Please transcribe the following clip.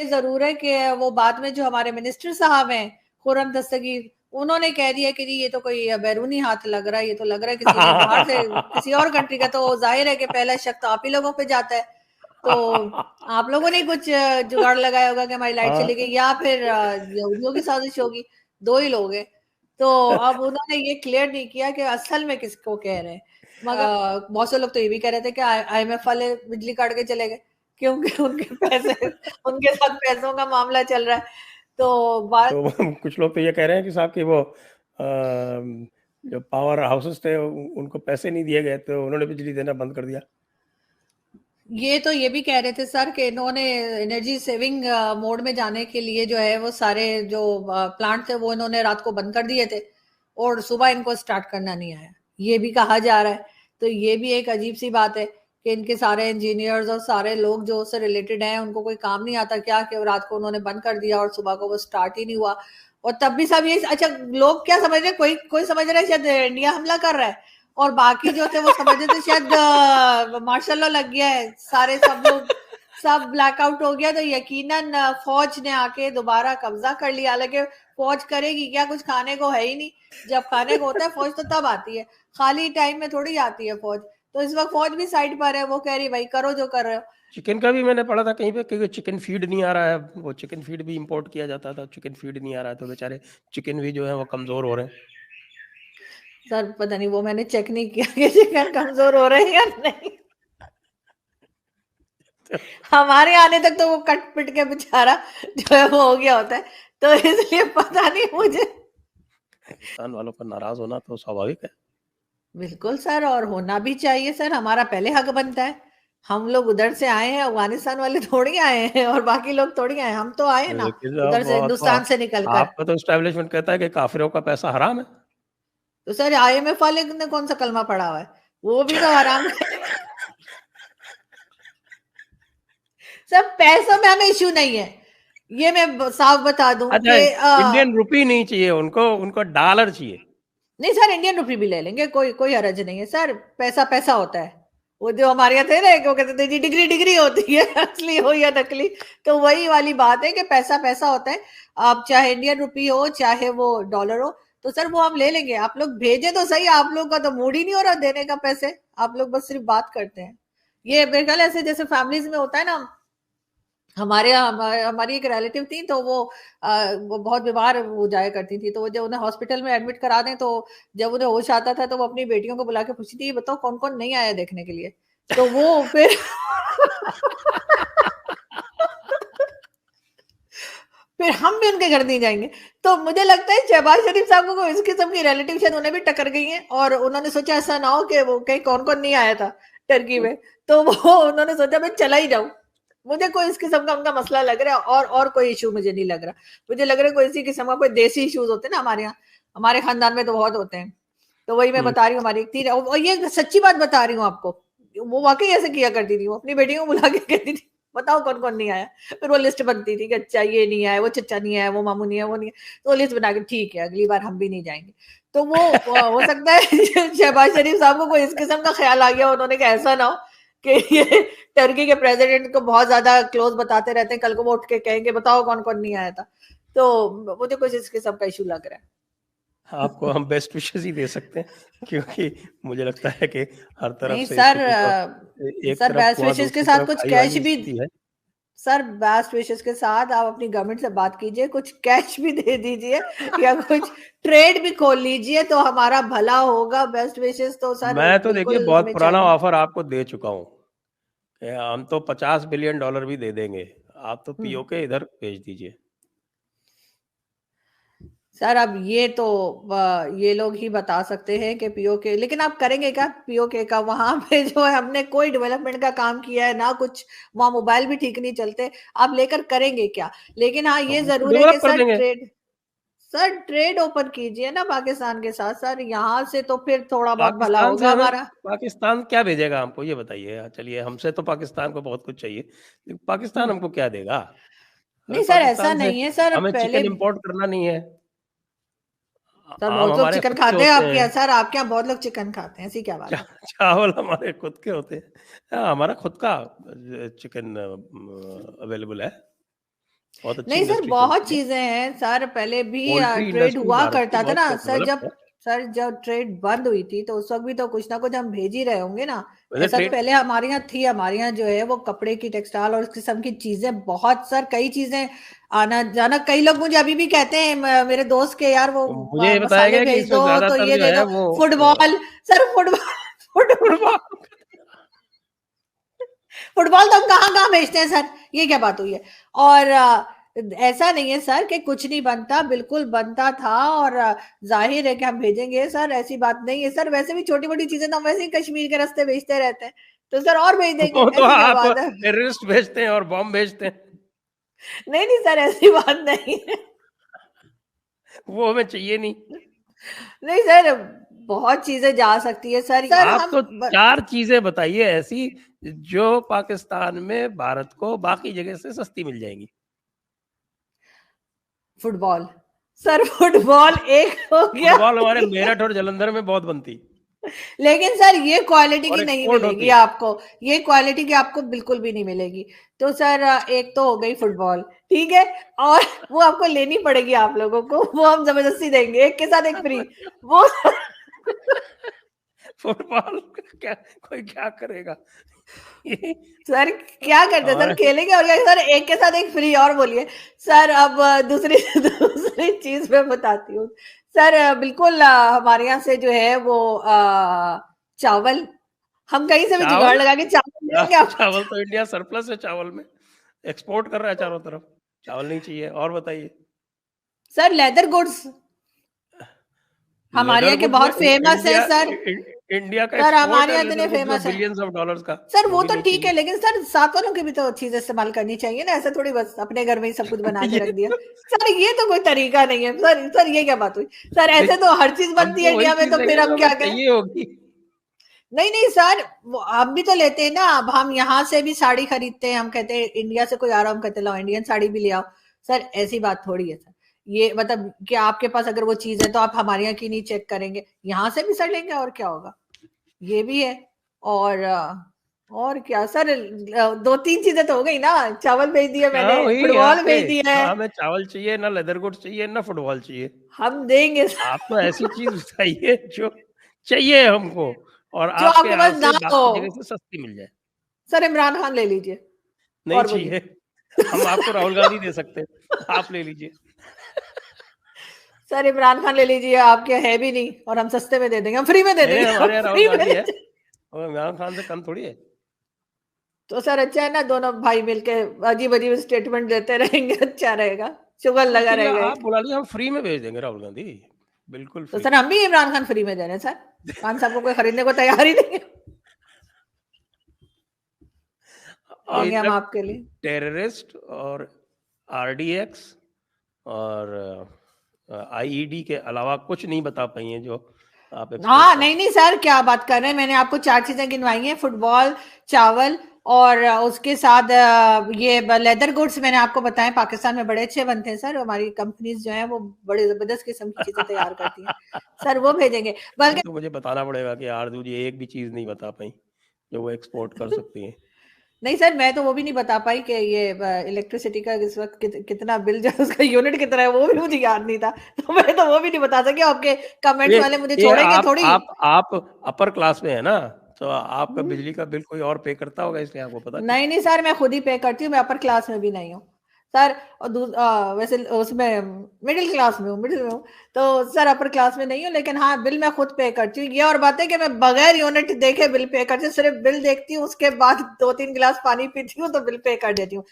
ये जरूर है कि वो बाद में जो हमारे मिनिस्टर साहब हैं, खुर्रम दस्तगीर, उन्होंने कह दिया कि जी ये तो कोई बैरूनी हाथ लग रहा है, ये तो लग रहा है किसी ने बाहर से, किसी और कंट्री का। तो जाहिर है कि पहला शक तो आप ही लोगों पे जाता है। तो आप लोगों ने कुछ जुगाड़ लगाया होगा कि हमारी लाइट चली गई, हाँ। या फिर यहूदियों की साजिश होगी। दो ही लोग हैं। तो अब उन्होंने ये क्लियर नहीं किया कि असल में किसको कह रहे हैं। मगर बहुत से लोग तो ये भी कह रहे थे कि IMF वाले बिजली काट के चले गए, क्योंकि उनके पैसे, उनके साथ पैसों का मामला चल रहा है। तो बात, तो कुछ लोग तो ये कह रहे हैं कि साहब कि वो जो पावर हाउसेस थे उनको पैसे नहीं दिए गए, तो उन्होंने बिजली देना बंद कर दिया। ये तो ये भी कह रहे थे सर कि इन्होंने एनर्जी सेविंग मोड में जाने के लिए जो है वो सारे जो प्लांट थे वो इन्होंने रात को बंद कर दिए थे, और सुबह इनको स्टार्ट करना नहीं आया, ये भी कहा जा रहा है। तो ये भी एक अजीब सी बात है कि इनके सारे इंजीनियर्स और सारे लोग जो उससे रिलेटेड हैं, उनको कोई काम नहीं आता क्या कि रात को उन्होंने बंद कर दिया और सुबह को वो स्टार्ट ही नहीं हुआ। और तब भी सब ये, अच्छा, लोग क्या समझ रहे हैं, कोई कोई समझ रहा है शायद इंडिया हमला कर रहा है, और बाकी जो थे वो समझ रहे थे शायद मार्शल लॉ लग गया है, सारे सब लोग, सब ब्लैकआउट हो गया। तो यकीनन फौज ने आके दोबारा कब्जा कर लिया। हालांकि फौज करेगी क्या, कुछ खाने को है ही नहीं। जब खाने को होता है फौज तो तब आती है, खाली टाइम में थोड़ी आती है फौज। तो इस वक्त फौज भी साइड पर है, वो कह रही भाई करो जो कर रहे हो। चिकन का भी मैंने पढ़ा था कहीं पे कि चिकन फीड नहीं आ रहा है, वो चिकन फीड भी इंपोर्ट किया जाता था, चिकन फीड नहीं आ रहा है, तो बेचारे चिकन भी जो है वो कमजोर हो रहे हैं। सर पता नहीं, वो मैंने चेक नहीं किया कि चिकन कमजोर हो रहे हैं या नहीं। हमारे आने तक तो वो कट पिट के बेचारा जो है वो हो गया होता है, तो इसलिए पता नहीं मुझे। पाकिस्तान वालों का नाराज होना तो स्वाभाविक है। बिल्कुल सर, और होना भी चाहिए सर, हमारा पहले हक बनता है। हम लोग उधर से आए हैं, अफगानिस्तान वाले थोड़ी आए हैं, और बाकी लोग थोड़ी आए हैं, हम तो आए ना लेकिन उधर अब से, तो हिंदुस्तान से निकल कर। आपका तो एस्टैब्लिशमेंट कहता है कि काफिरों का पैसा हराम है। तो सर IMF वाले ने कौन सा कलमा पढ़ा हुआ है, वो भी तो हराम सर पैसों में हमें इश्यू नहीं है, ये मैं साफ बता दूं अच्छा, कि इंडियन रुपी नहीं चाहिए उनको, उनको डॉलर चाहिए। नहीं सर, इंडियन रुपी भी ले लेंगे, कोई कोई हरज नहीं है सर, पैसा पैसा होता है। वो जो हमारे यहाँ थे ना, वो कहते थे जी डिग्री डिग्री होती है असली हो या नकली। तो वही वाली बात है कि पैसा पैसा होता है। आप चाहे इंडियन रुपी हो चाहे वो डॉलर हो, तो सर वो हम ले लेंगे। आप लोग भेजे तो सही, आप लोग का तो मूड ही नहीं हो रहा देने का पैसे, आप लोग बस सिर्फ बात करते हैं। ये मेरे ख्याल ऐसे जैसे फैमिलीज में होता है ना, हमारी एक रिलेटिव थी, तो वो बहुत बीमार हो जाया करती थी। तो वो जब उन्हें हॉस्पिटल में एडमिट करा दें, तो जब उन्हें होश आता था तो वो अपनी बेटियों को बुला के पूछती थी, बताओ कौन कौन नहीं आया देखने के लिए। तो वो फिर फिर हम भी उनके घर नहीं जाएंगे। तो मुझे लगता है शहबाज शरीफ साहब को इस किस्म की रिलेटिव शायद उन्हें भी टकर गई है, और उन्होंने सोचा ऐसा ना हो कि वो कहीं कौन कौन नहीं आया था टर्की में। तो वो उन्होंने सोचा मैं चला ही जाऊं। मुझे कोई इस किस्म का उनका मसला लग रहा है, और कोई इशू मुझे नहीं लग रहा। मुझे लग रहा है कोई इसी किस्म का कोई देसी इश्यूज होते हैं ना हमारे यहाँ, हमारे खानदान में तो बहुत होते हैं। तो वही मैं बता रही हूँ, हमारी एक थी, और ये सच्ची बात बता रही हूँ आपको, वो वाकई ऐसे किया करती थी। वो अपनी बेटियों को बुला के कहती थी बताओ कौन कौन नहीं आया। फिर वो लिस्ट बनती थी कि अच्छा ये नहीं आया, वो चचा नहीं आया, वो मामू नहीं है, वो नहीं है। तो वो लिस्ट बना के ठीक है अगली बार हम भी नहीं जाएंगे। तो वो हो सकता है शहबाज शरीफ साहब को कोई इस किस्म का ख्याल आ गया, उन्होंने कहा ऐसा ना हो कि ये टर्की के प्रेसिडेंट को बहुत ज्यादा क्लोज बताते रहते हैं, कल को वो उठ के कहेंगे बताओ कौन कौन नहीं आया था। तो मुझे कुछ इस किस्म का इशू लग रहा है। आपको हम बेस्ट विशेस ही दे सकते हैं, क्योंकि मुझे लगता है कि हर तरफ नहीं से सर, स्थिति तो एक सर तरफ बेस्ट कुआं विशेष के दूसरी साथ तरफ कुछ खाई कैश वाली भी, स्थिति है। सर बेस्ट विशेष के साथ आप अपनी गवर्नमेंट से बात कीजिए, कुछ कैश भी दे दीजिए या कुछ ट्रेड भी खोल लीजिए तो हमारा भला होगा। बेस्ट विशेष तो सर मैं तो देखिए बिल्कुल बहुत हमें पुराना चाहिए। ऑफर आपको दे चुका हूँ कि हम तो $50 बिलियन भी दे देंगे, आप तो हम्म। पीओके इधर भेज दीजिए। सर अब ये तो ये लोग ही बता सकते हैं कि पीओके, लेकिन आप करेंगे क्या पीओके का? वहां पे जो है हमने कोई डेवलपमेंट का काम किया है ना कुछ, वहां मोबाइल भी ठीक नहीं चलते, आप लेकर करेंगे क्या? लेकिन हाँ ये हम उसको जरूर है कि डेवलप कर सर देंगे। ट्रेड, सर ट्रेड ओपन कीजिए ना पाकिस्तान के साथ सर, यहाँ से तो फिर थोड़ा बहुत भला पाकिस्तान से होगा हमें, हमारा। पाकिस्तान क्या भेजेगा हमको ये बताइए। चलिए, हमसे तो पाकिस्तान को बहुत कुछ चाहिए, लेकिन पाकिस्तान हम्म। हमको क्या देगा? हमें नहीं सर ऐसा पाकिस्तान से, नहीं है सर, हमें पहले चिकन इंपोर्ट करना नहीं है। सर आम बहुत लोग हमारे चिकन खुद के खाते हैं होते आपके हैं, यहाँ, सर आपके यहाँ बहुत लोग चिकन खाते हैं, ऐसी क्या बात है? चावल हमारे खुद के होते हैं। हाँ, हमारा खुद का चिकन अवेलेबल है। बहुत अच्छी नहीं सर, इंडस्ट्री बहुत चलती है। चीजें हैं सर, पहले भी पोल्ट्री ट्रेड इंडस्ट्री हुआ भारत की करता था बहुत ना सर। डेवलप्ड जब है। सर जब ट्रेड बंद हुई थी तो उस वक्त भी तो कुछ ना कुछ हम भेज ही रहे होंगे ना। वैसे ऐसा तो ट्रेड, पहले हमारे यहाँ थी, हमारे यहाँ जो है वो कपड़े की, टेक्सटाइल और इस किस्म की चीजें बहुत सर, कई चीजें आना जाना। कई लोग मुझे अभी भी कहते हैं, मेरे दोस्त के, यार वो मुझे बताया मसाले गया कि भेज इसमें दो तो ज्यादातर ये जो दे है दो। वो football sir, football football football. Football तो हम कहाँ कहाँ भेजते हैं सर, ये क्या बात हुई है। और ऐसा नहीं है सर कि कुछ नहीं बनता, बिल्कुल बनता था। और जाहिर है कि हम भेजेंगे सर, ऐसी बात नहीं है सर। वैसे भी छोटी मोटी चीजें तो हम वैसे ही कश्मीर के रास्ते भेजते रहते हैं, तो सर और भेज देंगे, वो तो ऐसी क्या आप बात है। टेररिस्ट भेजते हैं और बॉम्ब भेजते हैं, नहीं नहीं सर, ऐसी बात नहीं है। वो हमें चाहिए नहीं। नहीं सर, बहुत चीजें जा सकती है सर। सर आप हम तो चार चीजें बताइए ऐसी जो पाकिस्तान में भारत को बाकी जगह से सस्ती मिल जाएंगी। फुटबॉल सर, फुटबॉल एक हो गया, फुटबॉल हमारे ठीक है। मेरठ और जलंधर में बहुत बनती लेकिन सर ये क्वालिटी और की नहीं एक्सपोर्ट मिलेगी होती। आपको, ये क्वालिटी की आपको बिल्कुल भी नहीं मिलेगी। तो सर एक तो हो गई फुटबॉल, ठीक है। और वो आपको लेनी पड़ेगी आप लोगों को, वो हम जबरदस्ती देंगे, एक के साथ एक फ्री। वो फुटबॉल क्या, कोई क्या करेगा ये सर क्या करते सर, हमारे। खेलेंगे और क्या सर, एक के साथ एक फ्री। और बोलिए सर, अब दूसरी दूसरी चीज मैं बताती हूँ सर। बिल्कुल हमारे यहाँ से जो है वो चावल, हम कहीं से भी जुगाड़ चावल, लगा के चावल देंगे आपको। चावल तो इंडिया सरप्लस है चावल में, एक्सपोर्ट कर रहा है चारों तरफ, चावल नहीं चाहिए। और बताइए। सर लेदर गुड्स हमारे लेदर यहाँ के गुड्स में बहुत फेमस है इंडिया, सर। इंडिया का सर एक्सपोर्ट हमारे है यहाँ लेदर इतने गुड्स में फेमस है बिलियंस ऑफ डॉलर्स का, सर, वो वो भी तो नहीं ठीक है, चाहिए। लेकिन सर साथ वालों की भी तो चीज इस्तेमाल करनी चाहिए ना। ऐसा थोड़ी बस अपने घर में ही सब कुछ बना के ये रख दिया। तो सर ये तो कोई तरीका नहीं है सर। सर ये क्या बात हुई सर, ऐसे तो हर चीज हम बनती है तो वही इंडिया में, चीज तो फिर देंगे जो हम हमें क्या कहें। चाहिए होगी। नहीं नहीं सर, हम भी तो लेते हैं ना। अब हम यहाँ से भी साड़ी खरीदते हैं, हम कहते हैं इंडिया से कोई आ रहा, हम कहते हैं लाओ इंडियन साड़ी भी ले आओ। सर ऐसी बात थोड़ी है सर। ये मतलब कि आपके पास अगर वो चीज है तो आप हमारे यहाँ की नहीं चेक करेंगे, यहाँ से भी सर लेंगे, और क्या होगा। ये भी है। और और क्या सर, दो तीन चीजें तो हो गई ना। चावल भेज दिया हाँ मैंने, वही यहाँ फुटबॉल पे, भेज दिया ना है, हमें चावल चाहिए, ना लेदर गुड्स चाहिए, ना फुटबॉल चाहिए। हम देंगे आप तो ऐसी चीज बताइए जो चाहिए हमको और जो आपके आपके यहाँ पास ना से हो। बाकी जगह से सस्ती मिल जाए। सर इमरान खान ले लीजिए। नहीं और बोलिए चाहिए, हम आपको राहुल गांधी दे सकते हैं, आप ले लीजिए। सर, इमरान खान ले लीजिए, आपके है भी नहीं और हम सस्ते में दे देंगे, हम फ्री में दे नहीं देंगे, हम हमारे यहाँ राहुल फ्री में गांधी दे है, देंगे। और इमरान खान से कम थोड़ी है। तो सर अच्छा है ना, दोनों भाई मिलके अजीब अजीब स्टेटमेंट देते रहेंगे, अच्छा रहेगा, शुगर तो लगा फिर रहेगा आप एक। बुला लीजिए, हम फ्री में भेज देंगे राहुल गांधी, बिल्कुल तो फ्री। सर हम भी इमरान खान फ्री में दे रहे हैं सर, खान साहब को कोई खरीदने को तैयार ही नहीं है, अभी देंगे हम तक आपके लिए। टेररिस्ट और आरडीएक्स और आईईडी के अलावा कुछ नहीं बता पाई हैं जो आप एक्सपोर्ट हाँ कर नहीं सकते नहीं सर, क्या बात कर रहे हैं, मैंने आपको चार चीजें गिनवाई हैं, फुटबॉल, चावल, और उसके साथ ये लेदर गुड्स मैंने आपको बताया, पाकिस्तान में बड़े अच्छे बनते हैं सर। हमारी कंपनीज जो है वो बड़े जबरदस्त किस्म की चीजें तैयार करती हैं सर, वो भेजेंगे। हैं। बल्कि तो मुझे बताना पड़ेगा कि आरजू जी एक भी चीज नहीं बता पाई जो वो एक्सपोर्ट कर सकती हैं। नहीं सर, मैं तो वो भी नहीं बता पाई कि ये इलेक्ट्रिसिटी का इस वक्त कितना बिल जो है, उसका यूनिट कितना है, वो भी मुझे याद नहीं था। तो मैं तो वो भी नहीं बता सकी, आपके कमेंट्स ये वाले मुझे ये छोड़ेंगे थोड़ी। आप अपर क्लास में है ना, तो आपका हम्म, बिजली का बिल कोई और पे करता होगा, इसलिए आपको पता नहीं। नहीं नहीं सर, मैं खुद ही पे करती हूँ, मैं अपर क्लास में भी नहीं हूँ सर। और वैसे उसमें मिडिल क्लास में हूँ, मिडिल में हूँ। तो सर अपर क्लास में नहीं हूँ, लेकिन हाँ बिल मैं खुद पे करती हूँ। ये और बात है कि मैं बगैर यूनिट देखे बिल पे करती हूँ, सिर्फ बिल देखती हूँ, उसके बाद दो तीन गिलास पानी पीती हूँ तो बिल पे कर देती हूँ।